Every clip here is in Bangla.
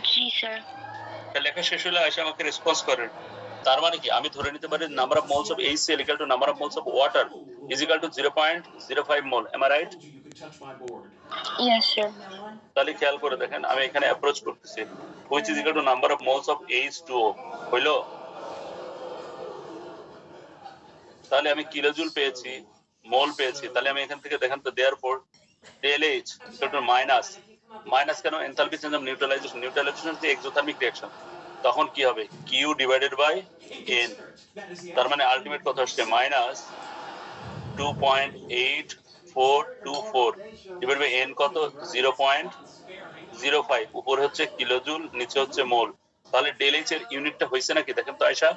জি স্যার। লেখা শেষ হলে এসে আমাকে রেসপন্স করেন। তার মানে কি? আমি ধরে নিতে পারি number of moles of HCl equal to number of moles of water is equal to 0.05 mole. Am I right? Yes sir. তাহলে খেয়াল করে দেখেন আমি এখানে অ্যাপ্রোচ করতেছি which is equal to number of moles of H2O. হইলো? তাহলে আমি কিলোজুল পেয়েছি, মোল পেয়েছি। তাহলে আমি এখান থেকে দেখেন তো therefore del H equal to minus কেন? Enthalpy change of neutralisation. Neutralisation হচ্ছে এক্সোথার্মিক রিঅ্যাকশন। তখন কি হবে? Q divided by N। তার মানে আলটিমেট কত আসছে? মাইনাস 2.8424 ডিভাইড বাই N কত? 0.05। উপরে হচ্ছে কিলোজুল, নিচে হচ্ছে মোল। তাহলে ডেল এইচ এর ইউনিটটা হয়েছে নাকি দেখেন তো আয়শা?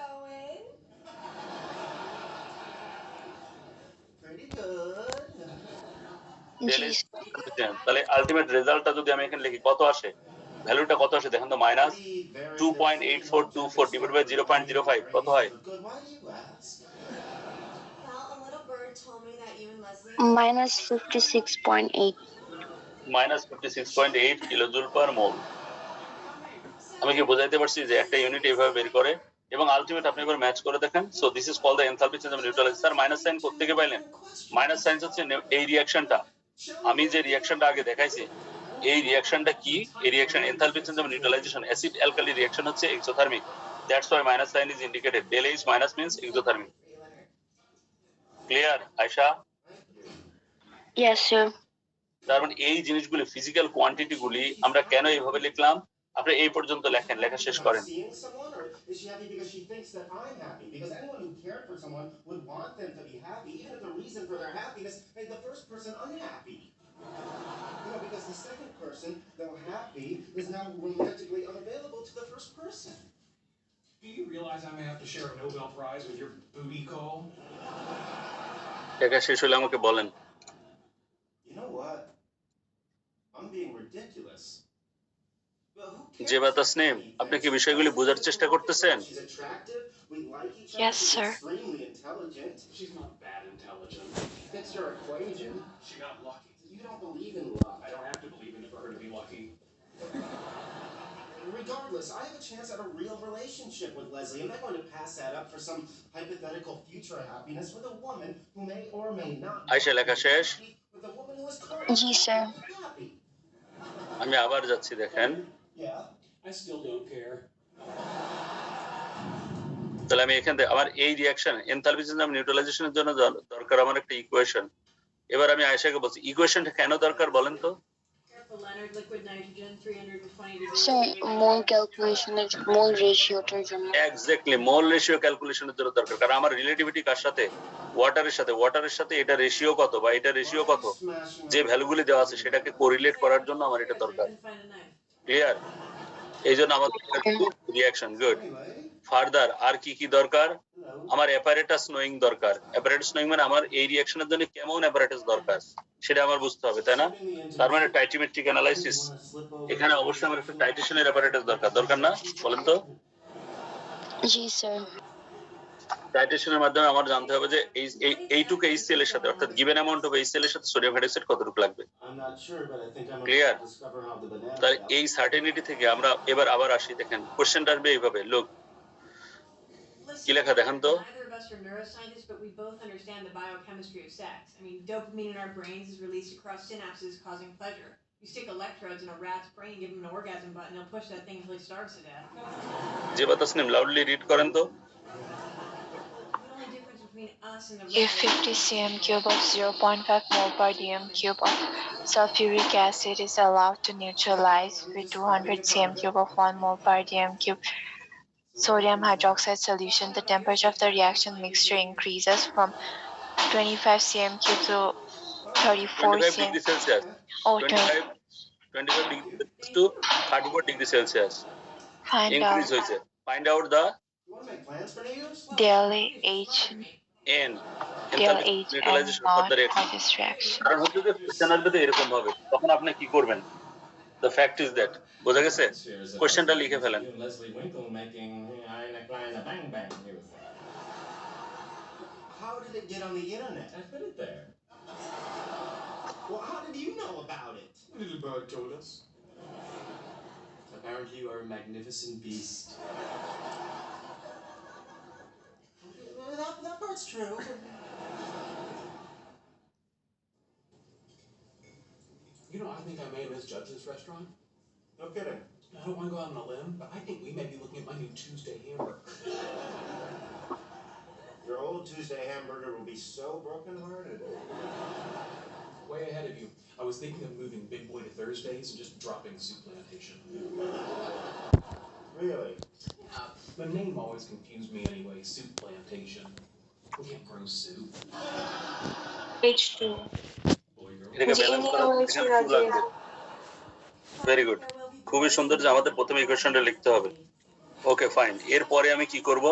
ডেল জি এইচ তাহলে আলটিমেট রেজাল্টটা যদি আমি এখানে লিখি কত আসে? ভ্যালুটা কত আসে দেখেন তো? মাইনাস 2.8424 ডিভাইড বাই 0.05 কত হয়? মাইনাস 56.8। মাইনাস 56.8 কিলোজুল পার মোল। আমি কি বোঝাইতে পারছি যে একটা ইউনিট এইভাবে বের করে এবং আলটিমেট আপনি এবার ম্যাচ করে দেখেন। So this is called the enthalpy change of neutralise. Sir minus sign কোত্থেকে পাইলেন? মাইনাস সাইন হচ্ছে এই রিঅ্যাকশনটা, আমি যে রিঅ্যাকশনটা আগে দেখাইছি এই রিঅ্যাকশনটা কি? এই reaction enthalpy change of neutralisation. Acid alkali reaction হচ্ছে exothermic. That's why minus sign is indicated. Del H minus means exothermic. Clear Ayesha? Yes sir. তার মানে এই জিনিসগুলি ফিজিক্যাল কোয়ান্টিটি গুলি আমরা কেন এইভাবে লিখলাম? আপনি এই পর্যন্ত লেখেন, লেখা শেষ করেন। Because the second person, though happy, is now romantically unavailable to the first person. Do you realize I may have to share a Nobel Prize with your booty call? লেখা শেষ হলে আমাকে বলেন। You know what? I'm being ridiculous. যে বাতাসনিম, আপনি কি বিষয়গুলি বোঝার চেষ্টা করতেছেন? Yes sir. She's not bad intelligent. Fix your equation. She got lucky. You don't believe in luck. I don't have to believe in it for her to be lucky. Regardless, I have a chance at a real relationship with Leslie. I'm not going to pass that up for some hypothetical future happiness with a woman who may or may not be Ayesha লেখা শেষ? with a woman who is currently G sir. happy. আমি আবার যাচ্ছি দেখেন। Yeah, I still don't care. তাহলে আমি এখান থেকে আমার এই রিঅ্যাকশন এনথালপি চেঞ্জ অফ নিউট্রালাইজেশনের জন্য দরকার আমার একটা ইকুয়েশন। এবার আমি আয়শাকে বলছি ইকুয়েশনটা কেন দরকার বলেন তো? স্যার মোল ক্যালকুলেশনের মোল রেশিওটার জন্য। এক্স্যাক্টলি, মোল রেশিও ক্যালকুলেশনের জন্য দরকার। কারণ আমার রিলেটিভিটি কার সাথে? ওয়াটারের সাথে। ওয়াটারের সাথে এটা রেশিও কত বা এটা রেশিও কত, যে ভ্যালুগুলি দেওয়া আছে সেটাকে কোরিলেট করার জন্য আমার এটা দরকার। ক্লিয়ার? এই জন্য আমাদের রিঅ্যাকশন গুড। ফার্দার আর কি কি দরকার? আমার অ্যাপারেটাস নোয়িং দরকার। অ্যাপারেটাস নোয়িং মানে আমার এই রিঅ্যাকশনের জন্য কেমন অ্যাপারেটাস দরকার সেটা আমার বুঝতে হবে, তাই না? তার মানে টাইট্রিমেট্রিক অ্যানালাইসিস, এখানে অবশ্যই আমার একটা টাইট্রেশনের অ্যাপারেটাস দরকার, দরকার না? বলেন তো। জি স্যার। টাইট্রেশনের মাধ্যমে আমার জানতে হবে যে এইটুকু HCl এর সাথে, অর্থাৎ গিভেন অ্যামাউন্ট অফ HCl এর সাথে সোডিয়াম হাইড্রোক্সাইড কতটুকু লাগবে। ক্লিয়ার? তাহলে এই সার্টেনিটি থেকে আমরা এবার আবার আসি। দেখেন কোশ্চেনটা আসবে এইভাবে, লোক কি লেখা দেখেন তো। Neither of us are neuroscientists, but we both understand the biochemistry of sex. I mean, dopamine in our brains is released across synapses, causing pleasure. You stick electrodes in a rat's brain, give him an orgasm button, he'll push that thing until he starves to death. যে বাতাসনিম লাউডলি রিড করেন তো। The only difference between us and the If 50 cm cube of 0.5 mole per dm cube of sulfuric acid is allowed to neutralize with 200 cm cube of 1 mole per dm cube sodium hydroxide solution, the temperature of the reaction mixture increases from 25 cm cube to 34 25 cm. Degree Celsius. Oh, 25 degree to 34 degree Celsius find increase out হয়েছে। Find out the del H N del H and neutralisation not of the reaction. for this reaction. কারণ হচ্ছে যে কোশ্চেন আসবে তো এরকম ভাবে, তখন আপনি কি করবেন? The fact is that. বোঝা গেছে? কোশ্চেনটা লিখে ফেলেন। Leslie Winkle making bang bang music. How did it get on the internet? I put it there. Well, how did you know about it? Little bird told us. Apparently you are a magnificent beast. That part's true. You know, I think I may have misjudged this restaurant. No kidding. I don't want to go out on a limb, but I think we may be looking at my new Tuesday hamburger. Your old Tuesday hamburger will be so brokenhearted. Way ahead of you. I was thinking of moving Big Boy to Thursdays and just dropping Soup Plantation. Really? The name always confused me anyway, Soup Plantation. We can't grow soup. H2 এটাকে ব্যালেন্স করার জন্য এখানে 2 লাগবে। ভেরি গুড, খুবই সুন্দর যে আমাদের প্রথমে ইকুয়েশনটা লিখতে হবে। ওকে ফাইন, এরপরে আমি কি করব?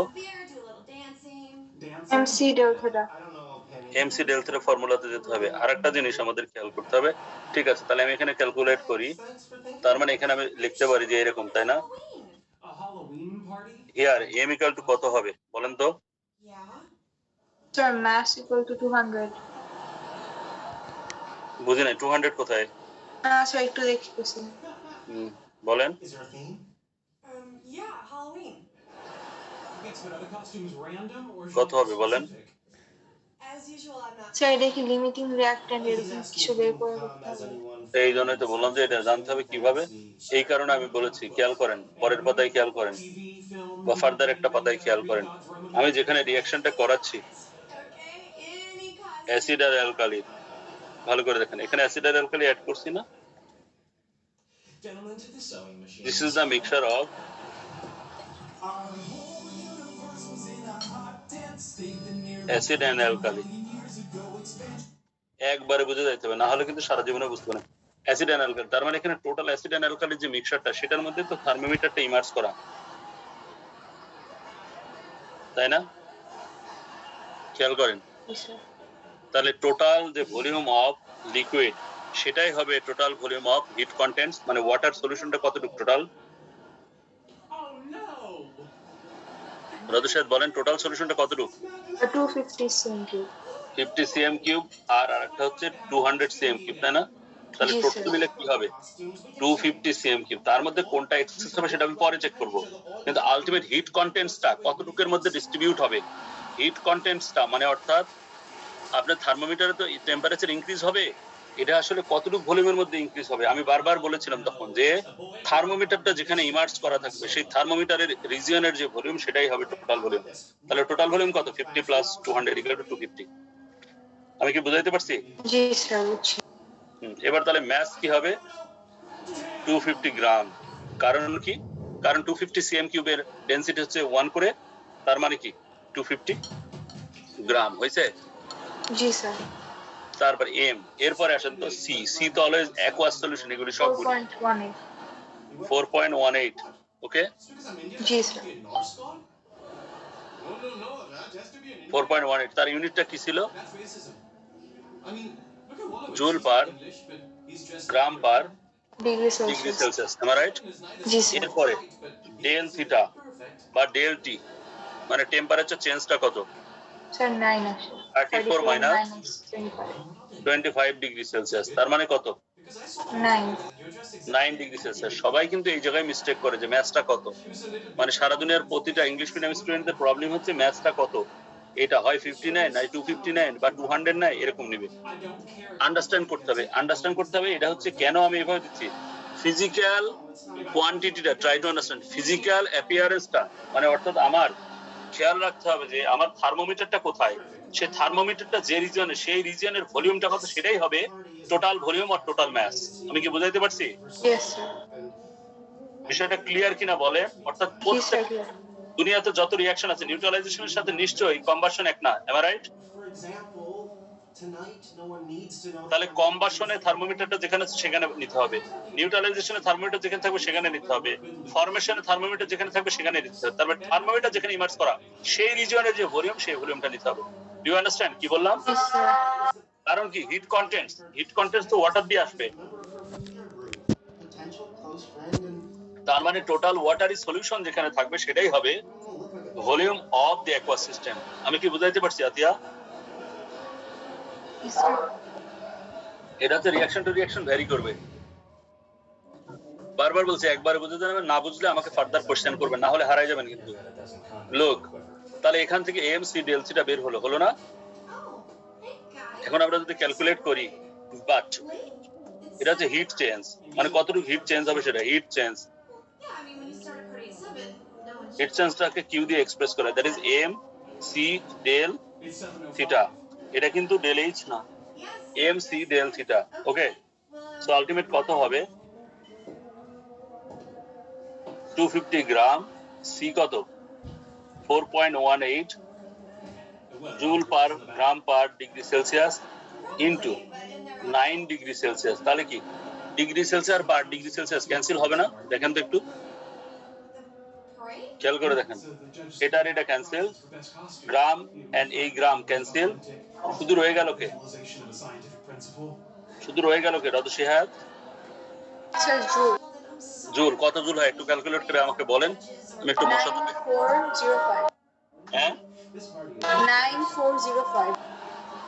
MC del theta MC del theta ফর্মুলাতে যেতে হবে। আরেকটা জিনিস আমাদের খেয়াল করতে হবে। ঠিক আছে, তাহলে আমি এখানে ক্যালকুলেট করি। তার মানে এখানে আমি লিখতে পারি যে এরকম, তাই না? হিয়ার এম ইকুয়াল টু কত হবে বলেন তো? sir mass equal to 200 বুঝি নাই, 200 কোথায়? sir একটু দেখতেছি বলেন। Is there a theme? Yeah, Halloween. Yes, but are the costumes random or কত হবে বলেন? As usual, I'm not. Sir দেখি লিমিটিং রিঅ্যাক্ট্যান্ট এরকম কিছু বের করে করতে হবে। এই জন্যই তো বললাম যে এটা জানতে হবে কিভাবে। এই কারণে আমি বলেছি খেয়াল করেন, পরের পাতায় খেয়াল করেন বা ফার্দার একটা পাতায় খেয়াল করেন। আমি যেখানে রিঅ্যাকশনটা করাচ্ছি অ্যাসিড আর অ্যালকালি, ভালো করে দেখেন, এখানে অ্যাসিড আর অ্যালকালি অ্যাড করছি না? This is the mixture of acid and alkali. একবারে বুঝে যাইতে হবে, না হলে কিন্তু সারা জীবনে বুঝতে না। অ্যাসিড এন্ড অ্যালকালি, তার মানে এখানে টোটাল অ্যাসিড এন্ড অ্যালকালির যে মিক্সচারটা, সেটার মধ্যে তো থার্মোমিটারটা ইমার্জ করা, তাই না? খেয়াল করেন, তাহলে টোটাল যে ভলিউম অফ লিকুইড সেটাই হবে total volume of heat contents, মানে ওয়াটার সলিউশনটা কতটুকু টোটাল? রাজু সাহেব বলেন টোটাল সলিউশনটা কতটুকু? 250 cm3 50 cm কিউব আর আরেকটা হচ্ছে 200 cm কিউব, তাই না? তাহলে টোটাল মিলে কি হবে? 250 cm কিউব। তার মধ্যে কোনটা এক্সেস হবে সেটা আমি পরে চেক করব, কিন্তু আলটিমেট হিট কন্টেন্টসটা কতটুকুর মধ্যে ডিস্ট্রিবিউট হবে? হিট কন্টেন্টসটা মানে অর্থাৎ আপনার থার্মোমিটারে তো টেম্পারেচার ইনক্রিজ হবে, এটা আসলে কতটুকু ভলিউমের মধ্যে ইনক্রিজ হবে। আমি বারবার বলেছিলাম তখন যে থার্মোমিটারটা যেখানে ইমার্জ করা থাকবে সেই থার্মোমিটারের রিজিয়নের যে ভলিউম সেটাই হবে টোটাল ভলিউম। তাহলে টোটাল ভলিউম কত? 50 প্লাস 200 ইকুয়াল টু 250। আমি কি বুঝাইতে পারছি? জি স্যার বুঝছি। এবার তাহলে ম্যাস কি হবে? 250 গ্রাম। কারণ কি? কারণ 250 সিএম কিউবের ডেনসিটি হচ্ছে 1 করে, তার মানে কি 250 গ্রাম হয়েছে। জি স্যার। তারপর এম, এরপরে আসেন তো সি। সি তো অলওয়েজ অ্যাকুয়াস সলিউশন, এগুলি সব 4.18 4.18। ওকে, জি স্যার। 4.18 তার ইউনিটটা কি ছিল? Joule per gram per degree degree Celsius. Celsius, am I right? G sir. এরপরে ডেল থিটা বা ডেল টি মানে টেম্পারেচার চেঞ্জটা কত? স্যার 9 আসে 34 মাইনাস 25 25 ডিগ্রি সেলসিয়াস, তার মানে কত? 9 ডিগ্রি সেলসিয়াস। সবাই কিন্তু এই জায়গায় মিস্টেক করে যে ম্যাথসটা কত, মানে সারা দুনিয়ার প্রতিটা ইংলিশ মিডিয়াম স্টুডেন্টদের প্রবলেম হচ্ছে ম্যাথসটা কত, এটা হয় 59 নাই 259 বা 200 নাই, এরকম নেবে। আন্ডারস্ট্যান্ড করতে হবে, আন্ডারস্ট্যান্ড করতে হবে এটা হচ্ছে কেন আমি এভাবে দিচ্ছি। ফিজিক্যাল কোয়ান্টিটিটা ট্রাই টু আন্ডারস্ট্যান্ড, ফিজিক্যাল অ্যাপিয়ারেন্সটা মানে অর্থাৎ আমার খেয়াল রাখতে হবে যে আমার থার্মোমিটারটা কোথায়, সেই থার্মোমিটারটা যে রিজিয়নে, সেই রিজিয়নের ভলিউমটা কত, সেটাই হবে টোটাল ভলিউম আর টোটাল ম্যাস। আমি কি বুঝাইতে পারছি? Yes sir. বিষয়টা ক্লিয়ার কিনা বলে? অর্থাৎ প্রত্যেক দুনিয়াতে যত রিঅ্যাকশন আছে নিউট্রালাইজেশনের সাথে নিশ্চয়ই কম্বাসন এক না, এম আই রাইট? তাহলে কম্বাসনে থার্মোমিটারটা যেখানে আছে সেখানে নিতে হবে, নিউট্রালাইজেশনে থার্মোমিটার যেখানে থাকবে সেখানে নিতে হবে, ফরমেশনে থার্মোমিটার যেখানে থাকবে সেখানে নিতে হবে। তারপর থার্মোমিটার যেখানে ইমার্জ করা সেই রিজিয়নের যে ভলিউম, সেই ভলিউমটা নিতে হবে। ডু ইউ আন্ডারস্ট্যান্ড কি বললাম? কারণ কি হিট কন্টেন্টস তো ওয়াটার দিয়ে আসবে, তার মানে টোটাল ওয়াটারি সলিউশন যেখানে থাকবে সেটাই হবে volume of the aqueous system. আমি কি বুঝাইতে পারছি আতিয়া? এটাতে রিঅ্যাকশন টু রিঅ্যাকশন ভ্যারি করবে, বারবার বলছি একবার বুঝতে যাবেন, না বুঝলে আমাকে ফার্দার কোশ্চেন করবেন, না হলে হারাই যাবেন কিন্তু। লোক তাহলে এখান থেকে এমসি ডেলসিটা বের হলো না? এখন আমরা যদি ক্যালকুলেট করি, বাট এটা হচ্ছে হিট চেঞ্জ, মানে কতটুকু হিট চেঞ্জ হবে সেটা হিট চেঞ্জ। হিট চেঞ্জটাকে কিউ দিয়ে এক্সপ্রেস করে, that is M C del theta. এটা কিন্তু ডেল এইচ না, M C del theta. Okay, so ultimate কত হবে? 250 গ্রাম, সি কত 4.18 joule per gram per degree Celsius into 9 degree Celsius. তাহলে কি degree Celsius per degree Celsius cancel হবে না? দেখেন তো একটু খেয়াল করে দেখেন, এটা আর এটা ক্যান্সেল, গ্রাম এন্ড এই গ্রাম ক্যান্সেল, শুধু রয়ে গেল কে? শুধু রয়ে গেল কে? রতসী হ্যাঁ স্যার জুল। জুল কত জুল হয় একটু ক্যালকুলেট করে আমাকে বলেন, আমি একটু মশা থাকি। 9405। হ্যাঁ 9405।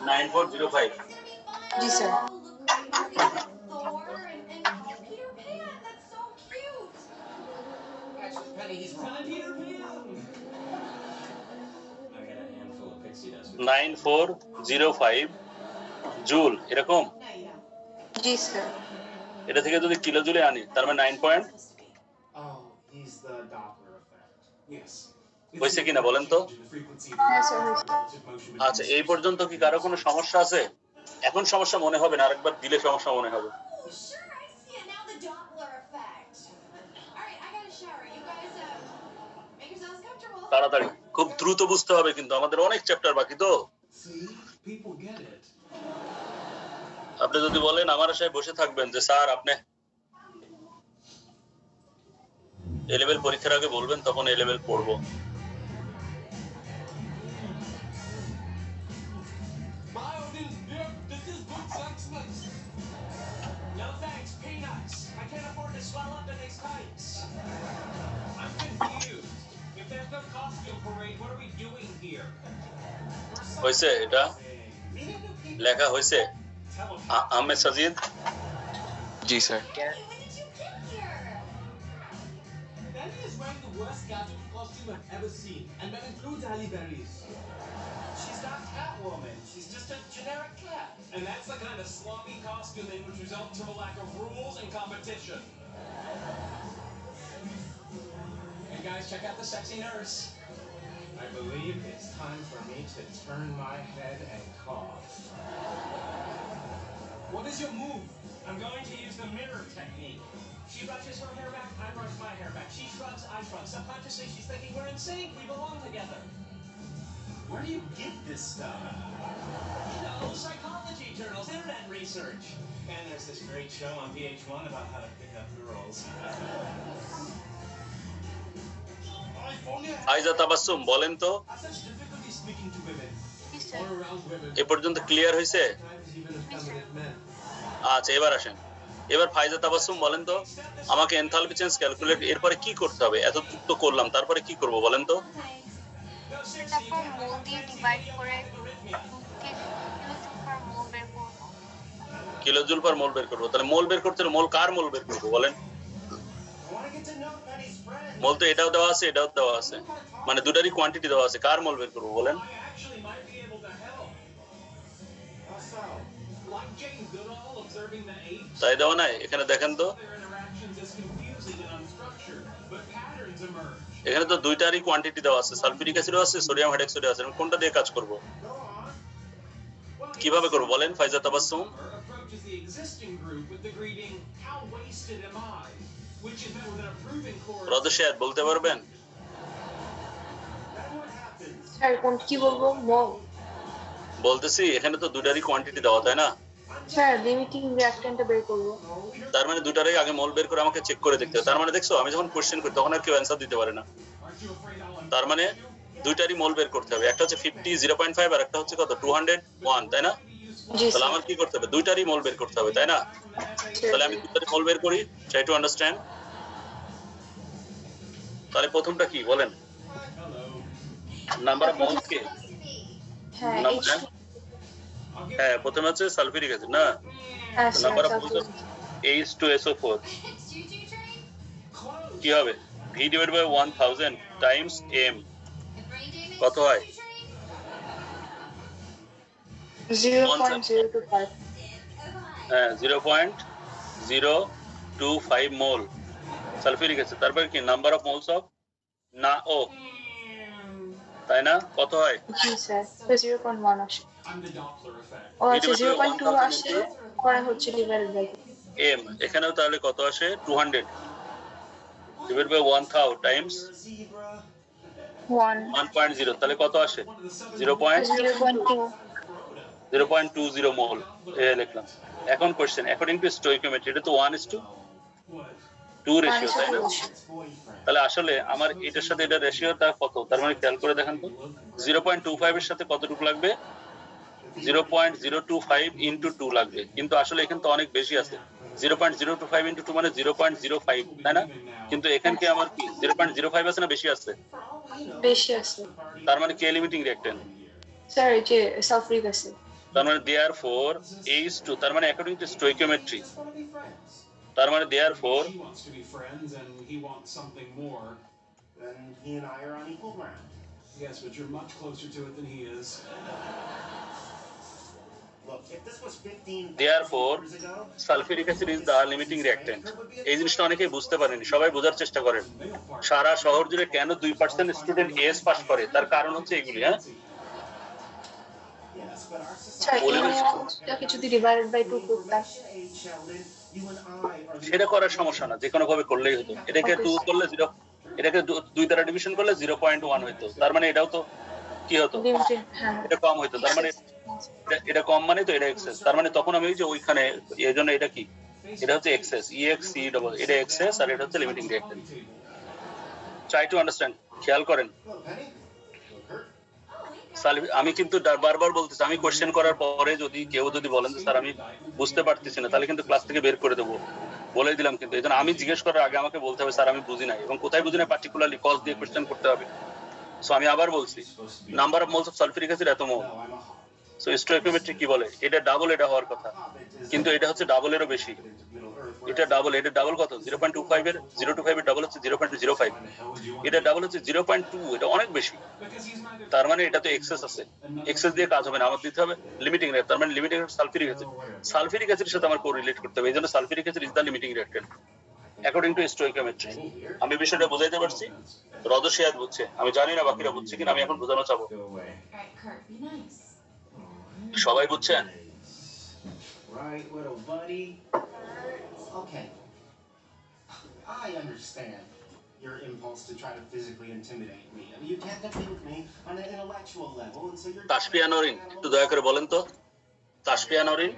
9405। জি sir. Penny, he's wrong. 9405 joule, এরকম? জি স্যার। এটা থেকে যদি কিলো জুলে আনি তার মানে 9 point Oh, he's the Doppler effect. Yes. হয়েছে কিনা বলেন তো? হ্যাঁ স্যার। আচ্ছা, এই পর্যন্ত কি কারো কোনো সমস্যা আছে? এখন সমস্যা মনে হবে না, আরেকবার দিলে সমস্যা মনে হবে। Sure, I see it now, the Doppler effect. All right, I got a shower. You guys, make yourselves comfortable. তাড়াতাড়ি, খুব দ্রুত বুঝতে হবে কিন্তু আমাদের অনেক চ্যাপ্টার বাকি তো। See, people get it. আপনি যদি বলেন আমার আশায় বসে থাকবেন যে স্যার আপনি এ লেভেল পরীক্ষার আগে বলবেন, তখন এ লেভেল পড়বো। This is good sex nuts. No thanks, peanuts. I can't afford to swell up the next pipes. I'm confused. If there's no costume parade, what are we doing here? হয়েছে? এটা লেখা হয়েছে আহমেদ সাজিদ? জি sir. When did you get here? Benny is wearing the worst gadget costume I've ever seen, and that includes Halle Berry's. She's not Catwoman. She's just a generic cat. And that's the kind of sloppy costuming which results from a lack of rules and competition. Hey guys, check out the sexy nurse. I believe it's time for me to turn my head and cough. What is your move? I'm going to use the mirror technique. She brushes her hair back, I brush my hair back. She shrugs, I shrug. Subconsciously, she's thinking we're in sync, we belong together. Where do you get this stuff? You know, psychology journals, internet research. And there's this great show on VH1 about how to pick up girls. Aiza Tabassum বলেন তো I have such difficulty speaking to women. জি স্যার। Or around women. এ পর্যন্ত ক্লিয়ার হয়েছে? Sometimes even effeminate men. আচ্ছা, এবার আসেন, এবার ফাইজা তাবাসসুম বলেন তো আমাকে এনথালপি চেঞ্জ ক্যালকুলেট এরপরে কি করতে হবে? এত তো করলাম, তারপরে কি করব বলেন তো? তারপর মোল দিয়ে ডিভাইড করে কিলোজুল পার মোল বের করবো। কিলোজুল পার মোল বের করবো। তাহলে মোল বের করতে হলে মোল কার মোল বের করবো বলেন? I want to get to know Penny's friend. মোল তো এটাও দেওয়া আছে, এটাও দেওয়া আছে, মানে দুটারই কোয়ান্টিটি দেওয়া আছে, কার মোল বের করবো বলেন? I actually might be able to help. How so? Like Jane Goodall observing the apes. তাই দেওয়া নাই? এখানে দেখেন তো, Their interactions is confusing and unstructured, but patterns emerge. এখানে তো দুইটারই কোয়ান্টিটি দেওয়া আছে, সালফিউরিক অ্যাসিডও আছে, সোডিয়াম হাইড্রক্সাইডও আছে। আমি কোনটা দিয়ে কাজ করব? Go on. Well, কিভাবে করব বলেন ফাইজা Tabassum? approaches the existing group with the greeting, "How wasted am I?" which is met with an approving chorus. রদশিয়াদ বলতে পারবেন? Then what happens? স্যার কোন কি বলবো? মোল। বলতেছি এখানে তো দুটারই কোয়ান্টিটি দেওয়া, তাই না? স্যার লিমিটিং রিঅ্যাকট্যান্টটা বের করবো। তার মানে দুটারই আগে মোল বের করে আমাকে চেক করে দেখতে হবে। তার মানে দেখছো, আমি যখন কোশ্চেন করি তখন আর কেউ অ্যান্সার দিতে পারে না। Aren't you afraid I'll তার মানে দুইটারই মোল বের করতে হবে, একটা হচ্ছে 50 0.5 আর একটা হচ্ছে কত 201, তাই না? জি তাহলে স্যার। আমার কি করতে হবে? দুইটারই মোল বের করতে হবে, তাই না? তাহলে আমি দুইটারই মোল বের করি, ট্রাই টু আন্ডারস্ট্যান্ড। তাহলে প্রথমটা কি বলেন? নাম্বার অফ মোলস কি? হ্যাঁ নাম্বার H2 হ্যাঁ, প্রথমে হচ্ছে সালফিউরিক অ্যাসিড না? হ্যাঁ sir number of moles sulphuric. H2SO4। It's choo-choo train? কি হবে v divided by 1000 times m কত হয় 0.025 হ্যাঁ 0.025 মোল সালফিউরিক অ্যাসিড তারপরে কি নাম্বার অফ মোলস অফ না ও তাই না কত হয় জি স্যার 0.1 আসে I'm the Doppler effect. ও আচ্ছা 0.2 আসে পরে হচ্ছে ডিভাইডেড বাই m এখানেও তাহলে কত আসে 200 divided by 1000 times 1 1.0 তাহলে কত আসে 0.2 0.20 মোল লিখলাম এখন কোশ্চেন অ্যাকর্ডিং টু স্টোইকিওমেট্রি এটা তো 1:2 রেশিও তাই না তাহলে আসলে আমার এটার সাথে এটা রেশিওটা কত তার মানে খেয়াল করে দেখেন তো 0.25 এর সাথে কতটুকু লাগবে 0.025 into 2 লাগবে কিন্তু আসলে এখানে তো অনেক বেশি আছে 0.025 into 2 মানে 0.05 তাই না কিন্তু এখানে কি আমার কি 0.05 আছে না বেশি আছে বেশি আছে তার মানে কে লিমিটিং রিঅ্যাকট্যান্ট স্যার এই যে সালফিউরিক অ্যাসিড তার মানে therefore H2 তার মানে অ্যাকর্ডিং টু স্টোইকিওমেট্রি তার মানে therefore He wants to be friends and he wants something more. Then he and I are on equal ground. Yes, but you're much closer to it than he is. Look, if this was 15 therefore years ago, sulphuric acid is the limiting reactant এই জিনিসটা অনেকেই বুঝতে পারেনি সবাই বোঝার চেষ্টা করেন সারা শহর জুড়ে কেন 2% স্টুডেন্ট এস পাস করে তার কারণ হচ্ছে এগুলি হ্যাঁ yes, but our sir society. এটাকে যদি ডিভাইডেড বাই 2 করতাম Age, Sheldon, you and I are the সেটা করার সমস্যা না যে কোনো ভাবে করলেই হতো এটাকে 2 করলে 0 এটাকে 2 দ্বারা ডিভিশন করলে 0.1 হতো তার মানে এটাও তো কি হতো লিমিটেড হ্যাঁ এটা কম হতো তার মানে এটা কম মানে তো এটা এক্সেস তার মানে তখন আমি ওই যে ওইখানে এর জন্য এটা কি এটা হচ্ছে এক্সেস EXC ডবল এটা এক্সেস আর এটা হচ্ছে limiting reactant try to understand খেয়াল করেন Hello, Penny. আমি কিন্তু বারবার বলতেছি আমি কোশ্চেন করার পরে যদি কেউ যদি বলেন যে স্যার আমি বুঝতে পারতেছি না তাহলে কিন্তু ক্লাস থেকে বের করে দেবো বলে দিলাম কিন্তু এই জন্য আমি জিজ্ঞেস করার আগে আমাকে বলতে হবে স্যার আমি বুঝি নাই এবং কোথায় বুঝি না পার্টিকুলারলি কজ দিয়ে কোশ্চেন করতে হবে সো আমি আবার বলছি number of moles of sulphuric acid এত mole No, I'm a hop. So stoichiometry কি বলে এটা ডাবল এটা হওয়ার কথা কিন্তু এটা হচ্ছে ডাবলেরও বেশি এটা ডাবল এটা ডাবল কত 0.25 এর 0.25 এর ডাবল হচ্ছে 0.05 এটা ডাবল হচ্ছে 0.2 এটা অনেক বেশি তার মানে এটা তো এক্সেস আছে এক্সেস দিয়ে কাজ হবে না আমার দিতে হবে লিমিটিং রিঅ্যাক্ট্যান্ট তার মানে লিমিটিং সালফিউরিক অ্যাসিড সালফিউরিক অ্যাসিডের সাথে আমার কোরিলেট করতে হবে এইজন্য sulphuric acid is the limiting reactant according to stoichiometry আমি বিষয়টা বুঝাইতে পারছি রদশিয়াদ বুঝছে আমি জানি না বাকিরা বুঝছে কিনা আমি এখন বোঝানো চাবো All right, Kurt, be nice. সবাই বুঝছেন Right, little buddy. Okay. I understand your impulse to try to physically intimidate me. I mean, you can't compete with me on an intellectual level, and so you're. Tasfia Norin একটু দয়া করে বলেন তো তাসফিয়া নরিন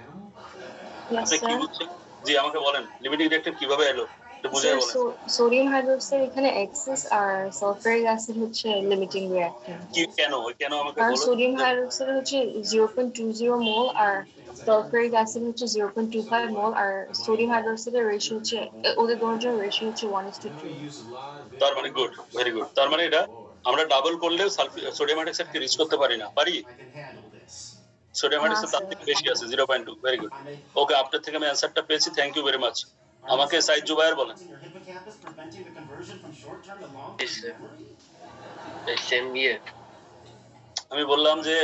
ইয়েস আপনি কি স্যার বুঝছেন জি আমাকে বলেন লিমিটিং রিঅ্যাকট্যান্ট কিভাবে এলো একটু বুঝিয়ে বলেন সোডিয়াম হাইড্রোক্সাইড এখানে এক্সেস আর সালফিউরিক অ্যাসিড হচ্ছে লিমিটিং রিঅ্যাকট্যান্ট কি কেন আমাকে কারণ বলুন সোডিয়াম হাইড্রোক্সাইড হচ্ছে 0.20 মোল আর সালফিউরিক অ্যাসিড হচ্ছে 0.25 মোল আর সোডিয়াম হাইড্রোক্সাইডের রেশিও হচ্ছে ওদের দুটোর রেশিও হচ্ছে 1:2 তার মানে গুড ভেরি গুড তার মানে এটা আমরা ডাবল করলেও সোডিয়াম হাইড্রোক্সাইডকে রিচ করতে পারি না পারি I can handle this. Sodium hydroxide তার থেকে বেশি আছে 0.2 ভেরি গুড ওকে আপনার থেকে আমি অ্যানসারটা পেয়েছি থ্যাংক ইউ ভেরি মাচ আমাকে সাইদ জুবায়ের বলেন In your hippocampus, preventing the conversion from short-term to long-term Yes, sir. memory. Same here. আমি বললাম যে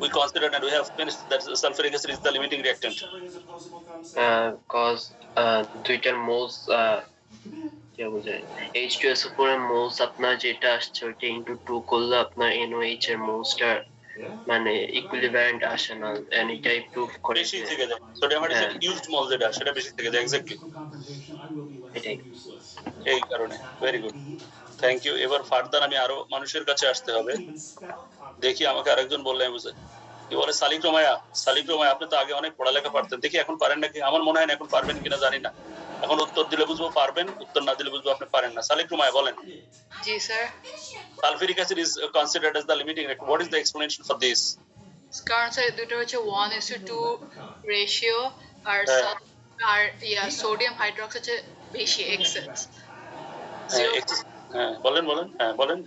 we considered and we have finished that sulfuric acid is the limiting reactant Shivering is opposable concept. Cause দুইটার মোলস কি বোঝায় H2SO4 এর মোলস আপনার যেটা আসছে ওইটা ইনটু 2 করলে আপনার NOH এর মোলসটা মানে ইকুইভ্যালেন্ট আসে না এন্ড এটাই প্রুফ করে বেশি যে থেকে যায় সোডিয়াম হাইড্রোক্সাইড ইউজড মল যেটা সেটা বেশি থেকে যায় exactly Confrontation, I will be less এটাই useless. এই কারণে ভেরি গুড থ্যাংক ইউ এবার ফার্দার আমি আরো মানুষের কাছে আসতে হবে Even spell conflict. দেখি আমাকে আরেকজন বললে আমি বুঝে কি বলে সালিক রোমায়া আপনি তো আগে অনেক পড়ালেখা পারতেন দেখি এখন পারেন নাকি আমার মনে হয় না এখন পারবেন কিনা জানি না এখন উত্তর দিলে বুঝবো পারবেন উত্তর না দিলে বুঝবো আপনি পারেন না সালিক রোমায়া বলেন জি sir sulphuric acid is considered as the limiting reactant what is the explanation for this কারণ স্যার দুটো হচ্ছে 1:2 রেশিও আর হ্যাঁ। আর সোডিয়াম হাইড্রোক্সাইড হচ্ছে বেশি এক্সেস হ্যাঁ বলেন